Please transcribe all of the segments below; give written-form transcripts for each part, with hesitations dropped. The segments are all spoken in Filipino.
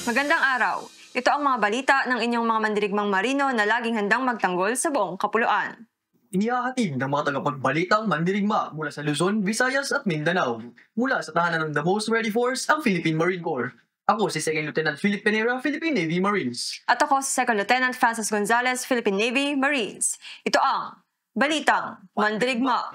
Magandang araw. Ito ang mga balita ng inyong mga mandirigmang marino na laging handang magtanggol sa buong kapuluan. Inihahatid ng mga tagapagbalitang mandirigma mula sa Luzon, Visayas at Mindanao. Mula sa tahanan ng The Most Ready Force, ang Philippine Marine Corps. Ako si Second Lieutenant Philip Penera, Philippine Navy Marines. At ako si Second Lieutenant Francis Gonzalez, Philippine Navy Marines. Ito ang Balitang Mandirigma.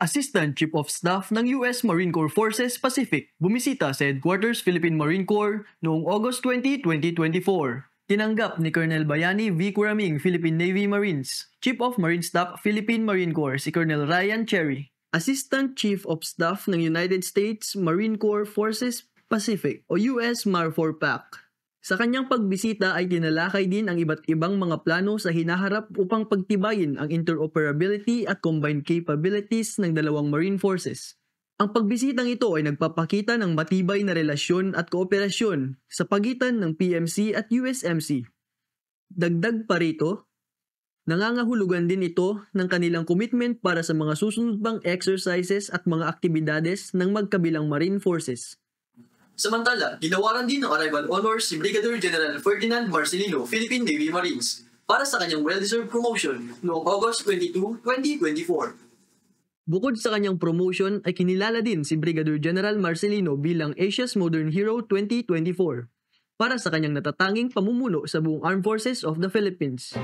Assistant Chief of Staff ng U.S. Marine Corps Forces Pacific bumisita sa Headquarters Philippine Marine Corps noong August 20, 2024. Tinanggap ni Colonel Bayani V. Curaming, Philippine Navy Marines. Chief of Marine Staff Philippine Marine Corps si Colonel Ryan Cherry. Assistant Chief of Staff ng United States Marine Corps Forces Pacific o US MARFOR PAC. Sa kanyang pagbisita ay tinalakay din ang iba't ibang mga plano sa hinaharap upang pagtibayin ang interoperability at combined capabilities ng dalawang marine forces. Ang pagbisitang ito ay nagpapakita ng matibay na relasyon at kooperasyon sa pagitan ng PMC at USMC. Dagdag pa rito, nangangahulugan din ito ng kanilang commitment para sa mga susunod pang exercises at mga aktibidades ng magkabilang marine forces. Samantala, ginawaran din ng arrival honors si Brigadier General Ferdinand Marcelino, Philippine Navy Marines, para sa kanyang well-deserved promotion noong August 22, 2024. Bukod sa kanyang promotion ay kinilala din si Brigadier General Marcelino bilang Asia's Modern Hero 2024 para sa kanyang natatanging pamumuno sa buong Armed Forces of the Philippines.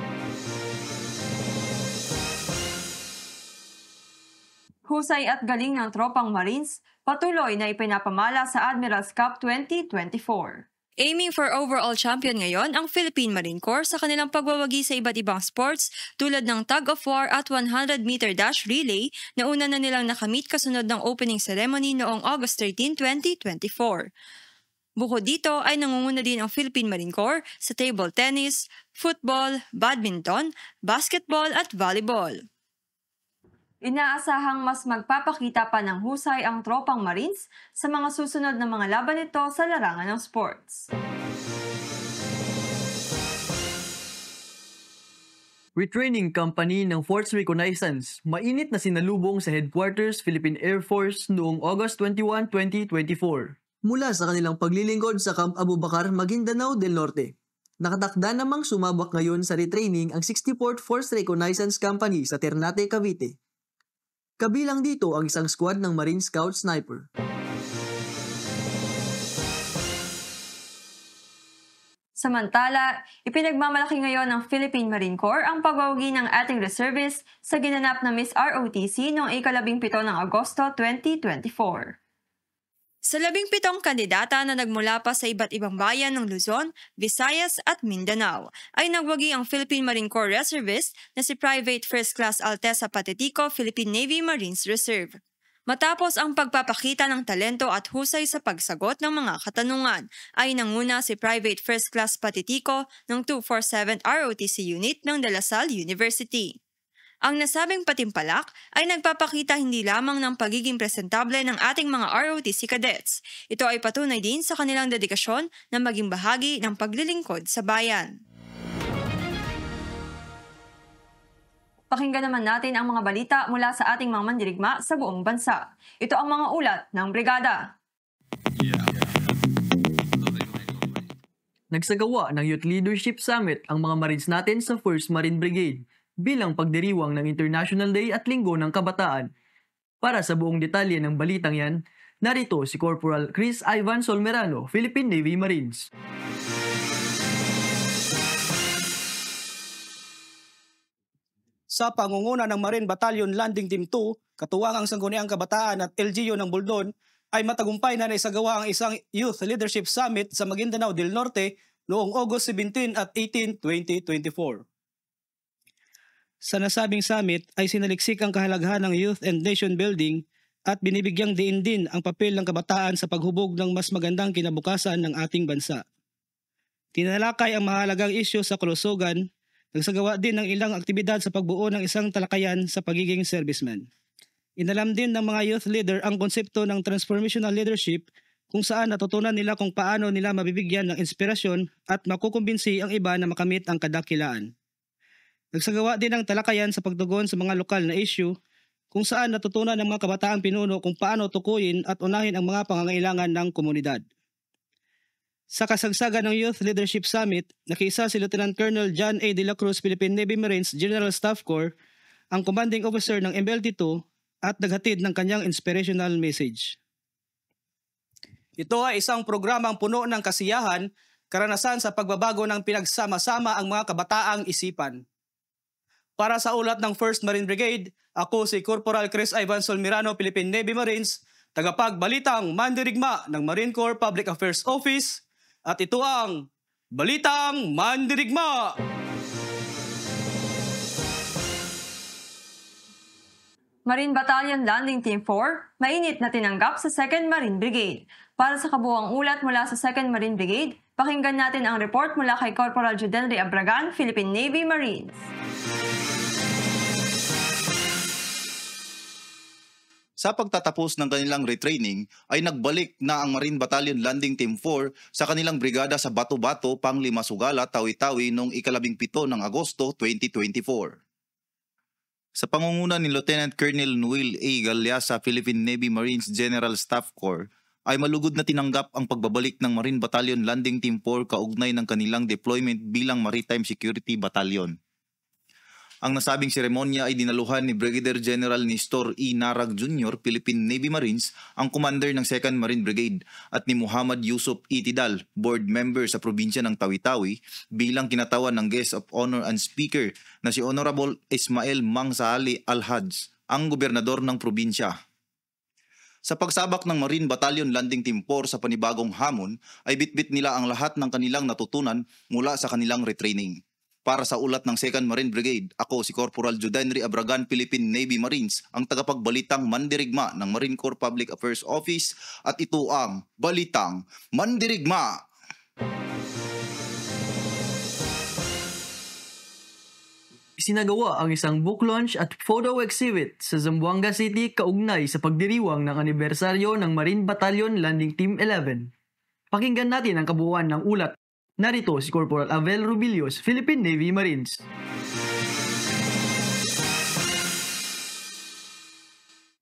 Husay at galing ng tropang Marines, patuloy na ipinapamala sa Admirals Cup 2024. Aiming for overall champion ngayon ang Philippine Marine Corps sa kanilang pagwawagi sa iba't ibang sports tulad ng tug of war at 100-meter dash relay na una na nilang nakamit kasunod ng opening ceremony noong August 13, 2024. Bukod dito ay nangunguna din ang Philippine Marine Corps sa table tennis, football, badminton, basketball at volleyball. Inaasahang mas magpapakita pa ng husay ang tropang Marines sa mga susunod na mga laban nito sa larangan ng sports. Retraining company ng Force Reconnaissance, mainit na sinalubong sa Headquarters Philippine Air Force noong August 21, 2024. Mula sa kanilang paglilingkod sa Camp Abu Bakar, Maguindanao del Norte. Nakatakda namang sumabak ngayon sa retraining ang 64th Force Reconnaissance Company sa Ternate, Cavite. Kabilang dito ang isang squad ng Marine Scout Sniper. Samantala, ipinagmamalaki ngayon ng Philippine Marine Corps ang pagwawagi ng ating reservist sa ginanap na Miss ROTC noong ika-17 ng Agosto 2024. Sa 17 kandidata na nagmula pa sa iba't ibang bayan ng Luzon, Visayas at Mindanao, ay nagwagi ang Philippine Marine Corps Reservist na si Private First Class Altesa Patetico, Philippine Navy Marines Reserve. Matapos ang pagpapakita ng talento at husay sa pagsagot ng mga katanungan, ay nanguna si Private First Class Patetico ng 247th ROTC Unit ng De La Salle University. Ang nasabing patimpalak ay nagpapakita hindi lamang ng pagiging presentable ng ating mga ROTC cadets. Ito ay patunay din sa kanilang dedikasyon na maging bahagi ng paglilingkod sa bayan. Pakinggan naman natin ang mga balita mula sa ating mga mandirigma sa buong bansa. Ito ang mga ulat ng brigada. Nagsagawa ng Youth Leadership Summit ang mga Marines natin sa 1st Marine Brigade bilang pagdiriwang ng International Day at Linggo ng Kabataan. Para sa buong detalye ng balitang yan, narito si Corporal Chris Ivan Solmerano, Philippine Navy Marines. Sa pangunguna ng Marine Battalion Landing Team 2, katuwang ang Sangguniang Kabataan at LGU ng Buldon, ay matagumpay na naisagawa ang isang Youth Leadership Summit sa Maguindanao del Norte noong August 17 at 18, 2024. Sa nasabing summit ay sinaliksik ang kahalagahan ng youth and nation building at binibigyang diin din ang papel ng kabataan sa paghubog ng mas magandang kinabukasan ng ating bansa. Tinalakay ang mahalagang isyu sa kalusugan, nagsagawa din ng ilang aktibidad sa pagbuo ng isang talakayan sa pagiging serviceman. Inalam din ng mga youth leader ang konsepto ng transformational leadership kung saan natutunan nila kung paano nila mabibigyan ng inspirasyon at makukumbinsi ang iba na makamit ang kadakilaan. Nagsagawa din ng talakayan sa pagtugon sa mga lokal na issue kung saan natutunan ng mga kabataang pinuno kung paano tukuyin at unahin ang mga pangangailangan ng komunidad. Sa kasagsagan ng Youth Leadership Summit, nakiisa si Lieutenant Colonel John A. De La Cruz, Philippine Navy Marines General Staff Corps, ang commanding officer ng MLT-2 at naghatid ng kanyang inspirational message. Ito ay isang programang puno ng kasiyahan, karanasan sa pagbabago ng pinagsama-sama ang mga kabataang isipan. Para sa ulat ng 1st Marine Brigade, ako si Corporal Chris Ivan Solmirano, Philippine Navy Marines, tagapagbalitang mandirigma ng Marine Corps Public Affairs Office, at ito ang Balitang Mandirigma! Marine Battalion Landing Team 4, mainit na tinanggap sa 2nd Marine Brigade. Para sa kabuuang ulat mula sa 2nd Marine Brigade, pakinggan natin ang report mula kay Corporal Judenry Abragan, Philippine Navy Marines. Sa pagtatapos ng kanilang retraining ay nagbalik na ang Marine Battalion Landing Team 4 sa kanilang brigada sa Bato-Bato, Panglima Sugala, Tawi-Tawi noong 17 ng Agosto 2024. Sa pangunguna ni Lieutenant Colonel Noel A. Galyasa, Philippine Navy Marines General Staff Corps, ay malugod na tinanggap ang pagbabalik ng Marine Battalion Landing Team 4 kaugnay ng kanilang deployment bilang Maritime Security Battalion. Ang nasabing seremonya ay dinaluhan ni Brigadier General Nestor E. Narag Jr., Philippine Navy Marines, ang commander ng 2nd Marine Brigade, at ni Muhammad Yusuf Itidal, board member sa probinsya ng Tawi-Tawi, bilang kinatawan ng guest of honor and speaker na si Honorable Ismael Mang Sahali Al-Hajj, ang gobernador ng probinsya. Sa pagsabak ng Marine Battalion Landing Team 4 sa panibagong hamon, ay bitbit nila ang lahat ng kanilang natutunan mula sa kanilang retraining. Para sa ulat ng 2nd Marine Brigade, ako si Corporal Judenry Abragan, Philippine Navy Marines, ang tagapagbalitang mandirigma ng Marine Corps Public Affairs Office, at ito ang Balitang Mandirigma! Isinagawa ang isang book launch at photo exhibit sa Zamboanga City kaugnay sa pagdiriwang ng anibersaryo ng Marine Battalion Landing Team 11. Pakinggan natin ang kabuuan ng ulat. Narito si Corporal Avel Rubilios, Philippine Navy Marines.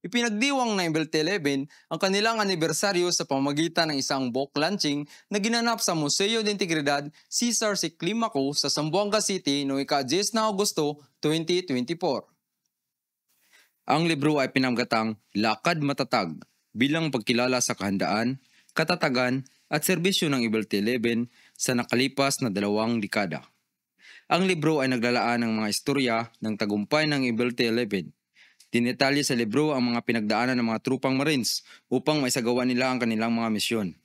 Ipinagdiwang ng MLT-11 ang kanilang anibersaryo sa pamamagitan ng isang book launching na ginanap sa Museo de Integridad Cesar C. Climaco sa Zamboanga City noong ika-10 na Agosto 2024. Ang libro ay pinamagatang Lakad Matatag bilang pagkilala sa kahandaan, katatagan at serbisyo ng MLT-11 sa nakalipas na 2 dekada. Ang libro ay naglalaan ng mga istorya ng tagumpay ng MLT-11. Dinetalye sa libro ang mga pinagdaanan ng mga trupang Marines upang maisagawa nila ang kanilang mga misyon.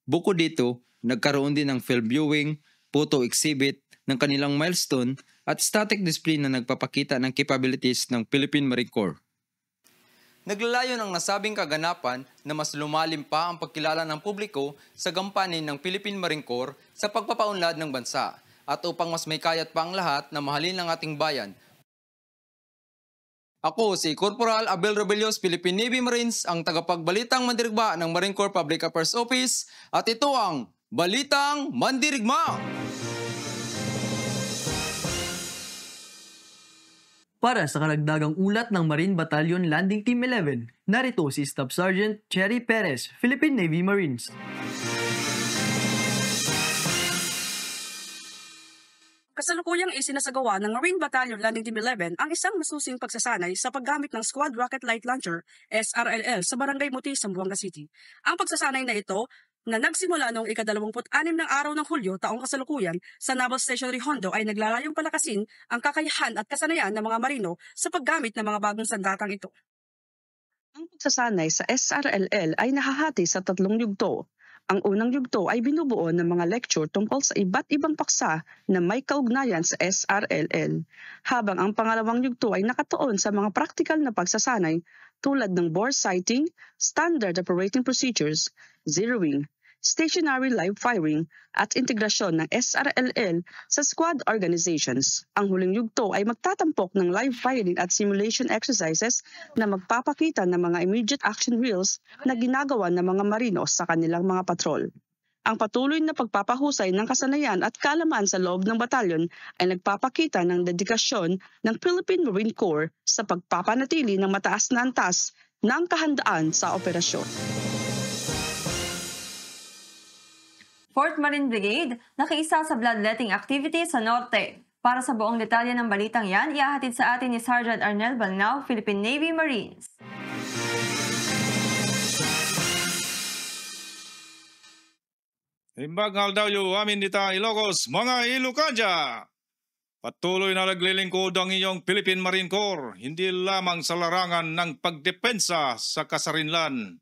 Bukod dito, nagkaroon din ng film viewing, photo exhibit ng kanilang milestone at static display na nagpapakita ng capabilities ng Philippine Marine Corps. Naglalayon ang nasabing kaganapan na mas lumalim pa ang pagkilala ng publiko sa gampanin ng Philippine Marine Corps sa pagpapaunlad ng bansa at upang mas may kayat pa ang lahat na mahalin ang ating bayan. Ako si Corporal Abel Rebelios, Philippine Navy Marines, ang tagapagbalitang mandirigma ng Marine Corps Public Affairs Office, at ito ang Balitang Mandirigma! Para sa karagdagang ulat ng Marine Battalion Landing Team 11, narito si Staff Sergeant Cherry Perez, Philippine Navy Marines. Kasalukuyang isinasagawa ng Marine Battalion Landing Team 11 ang isang masusing pagsasanay sa paggamit ng Squad Rocket Light Launcher SRLL sa Barangay Muti, Zamboanga City. Ang pagsasanay na ito na nagsimula noong ika-26 ng araw ng Hulyo taong kasalukuyan sa Naval Station Rihondo ay naglalayong palakasin ang kakayahan at kasanayan ng mga marino sa paggamit ng mga bagong sandatang ito. Ang pagsasanay sa SRLL ay nahahati sa 3 yugto. Ang unang yugto ay binubuo ng mga lecture tungkol sa iba't ibang paksa na may kaugnayan sa SRLL, habang ang pangalawang yugto ay nakatuon sa mga praktikal na pagsasanay tulad ng bore sighting, standard operating procedures, zeroing, stationary live firing at integrasyon ng SRLL sa squad organizations. Ang huling yugto ay magtatampok ng live firing at simulation exercises na magpapakita ng mga immediate action drills na ginagawa ng mga marino sa kanilang mga patrol. Ang patuloy na pagpapahusay ng kasanayan at kaalaman sa loob ng batalyon ay nagpapakita ng dedikasyon ng Philippine Marine Corps sa pagpapanatili ng mataas na antas ng kahandaan sa operasyon. 4th Marine Brigade nakiisa sa bloodletting activity sa Norte. Para sa buong detalye ng balitang yan, iahatid sa atin ni Sergeant Arnel Balnao, Philippine Navy Marines. Imbagal daw yung amin dita Ilocos, mga Ilocanja! Patuloy na naglilingkod ang iyong Philippine Marine Corps, hindi lamang sa larangan ng pagdepensa sa kasarinlan,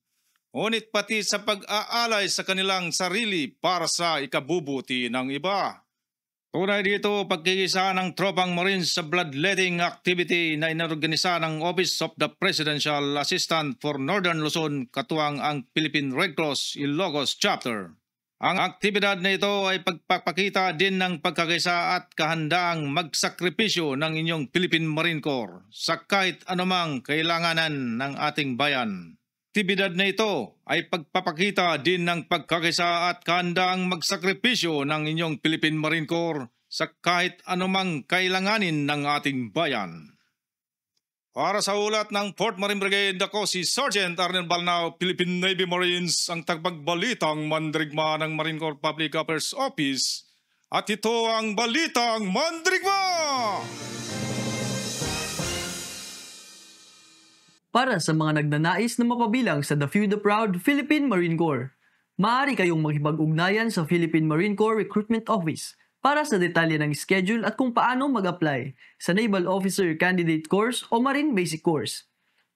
ngunit pati sa pag-aalay sa kanilang sarili para sa ikabubuti ng iba. Tunay dito pagkikisa ng tropang Marines sa bloodletting activity na inorganisa ng Office of the Presidential Assistant for Northern Luzon, katuwang ang Philippine Red Cross Ilocos Chapter. Ang aktibidad na ito ay pagpapakita din ng pagkakaisa at kahandaang magsakripisyo ng inyong Philippine Marine Corps sa kahit anumang kailanganan ng ating bayan. Aktibidad na ito ay pagpapakita din ng pagkakaisa at kahandaang magsakripisyo ng inyong Philippine Marine Corps sa kahit anumang kailanganin ng ating bayan. Para sa ulat ng 4th Marine Brigade, ako si Sergeant Arnel Balnao, Philippine Navy Marines, ang tagbalitang mandirigma ng Marine Corps Public Affairs Office. At ito ang Balitang Mandirigma! Para sa mga nagnanais na mapabilang sa The Few the Proud Philippine Marine Corps, maaari kayong makipag-ugnayan sa Philippine Marine Corps Recruitment Office para sa detalye ng schedule at kung paano mag-apply sa Naval Officer Candidate Course o Marine Basic Course.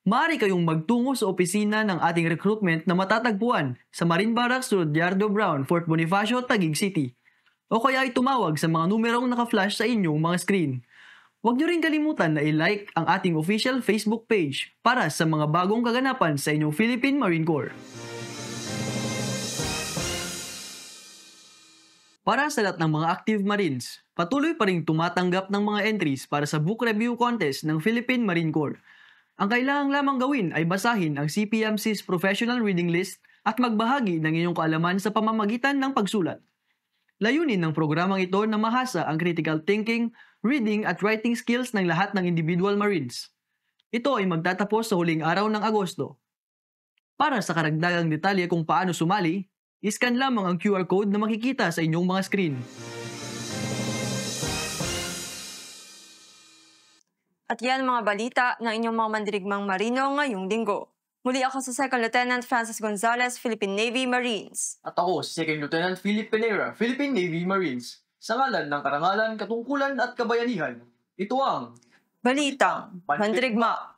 Maaari kayong magtungo sa opisina ng ating recruitment na matatagpuan sa Marine Barracks Rudyardo Brown, Fort Bonifacio, Taguig City. O kaya ay tumawag sa mga numerong naka-flash sa inyong mga screen. Huwag niyo rin kalimutan na i-like ang ating official Facebook page para sa mga bagong kaganapan sa inyong Philippine Marine Corps. Para sa lahat ng mga active Marines, patuloy pa rin tumatanggap ng mga entries para sa book review contest ng Philippine Marine Corps. Ang kailangang lamang gawin ay basahin ang CPMC's professional reading list at magbahagi ng inyong kaalaman sa pamamagitan ng pagsulat. Layunin ng programang ito na mahasa ang critical thinking, reading at writing skills ng lahat ng individual Marines. Ito ay magtatapos sa huling araw ng Agosto. Para sa karagdagang detalye kung paano sumali, iscan lamang ang QR code na makikita sa inyong mga screen. At yan mga balita ng inyong mga mandirigmang marino ngayong linggo. Muli ako sa Second Lieutenant Francis Gonzalez, Philippine Navy Marines. At ako si Second Lieutenant Philip Penera, Philippine Navy Marines. Sa ngalan ng karangalan, katungkulan at kabayanihan, ito ang Balitang Mandirigma.